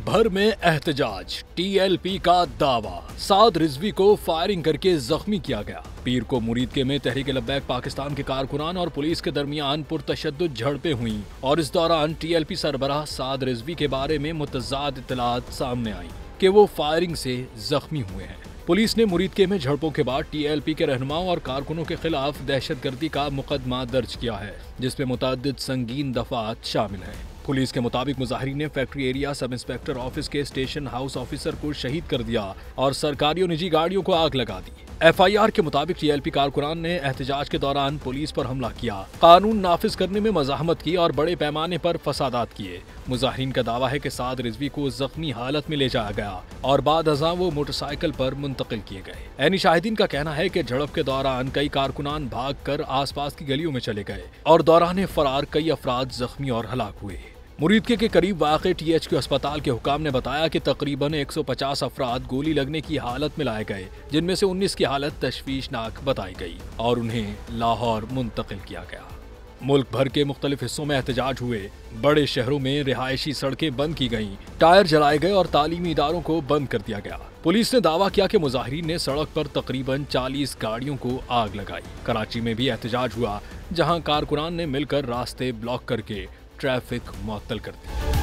भर में एहतजाज, टीएलपी का दावा, साद रिजवी को फायरिंग करके जख्मी किया गया। पीर को मुरीदके में तहरीक लब्बैक पाकिस्तान के कारकुनान और पुलिस के दरमियान पुरतशद्दुद झड़पें हुई और इस दौरान टीएलपी सरबराह साद रिजवी के बारे में मुतज़ाद इत्तलात सामने आई कि वो फायरिंग से जख्मी हुए हैं। पुलिस ने मुरीदके में झड़पों के बाद टीएलपी के रहनुमाओं और कारकुनों के खिलाफ दहशतगर्दी का मुकदमा दर्ज किया है, जिसमें मुतअद्दिद संगीन दफात शामिल हैं। पुलिस के मुताबिक मुजाहिरीन ने factory area sub inspector office के स्टेशन हाउस ऑफिसर को शहीद कर दिया और सरकारी और निजी गाड़ियों को आग लगा दी। एफआईआर के मुताबिक टीएलपी कारकुनान ने एहतजाज के दौरान पुलिस पर हमला किया, कानून नाफिज करने में मज़ाहमत की और बड़े पैमाने पर फसादात किए। मुजाहिरीन का दावा है कि साद रिजवी को जख्मी हालत में ले जाया गया और बाद अज़ां वो मोटरसाइकिल पर मुंतकिल किए गए। ऐनी शाहिदीन का कहना है कि झड़प के दौरान कई कारकुनान भागकर आसपास की गलियों में चले गए और दौरान फरार कई अफराद जख्मी और हलाक हुए। मुरीदके के करीब वाक़े टीएचक्यू अस्पताल के हुकाम ने बताया कि तकरीबन 150 अफराद गोली लगने की हालत में लाए गए, जिनमें से 19 की हालत तशवीशनाक बताई गई और उन्हें लाहौर मुंतकिल किया गया। मुल्क भर के मुख्तलिफ हिस्सों में एहतजाज हुए। बड़े शहरों में रिहायशी सड़कें बंद की गईं, टायर जलाए गए और तालीमी इदारों को बंद कर दिया गया। पुलिस ने दावा किया कि मुजाहिरीन ने सड़क पर तकरीबन 40 गाड़ियों को आग लगाई। कराची में भी एहतजाज हुआ, जहां कारकुनान ने मिलकर रास्ते ब्लॉक करके ट्रैफिक मुअत्तल कर दी।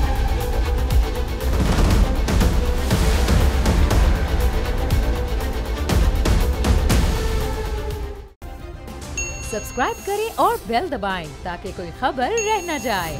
सब्सक्राइब करें और बेल दबाएं ताकि कोई खबर रह न जाए।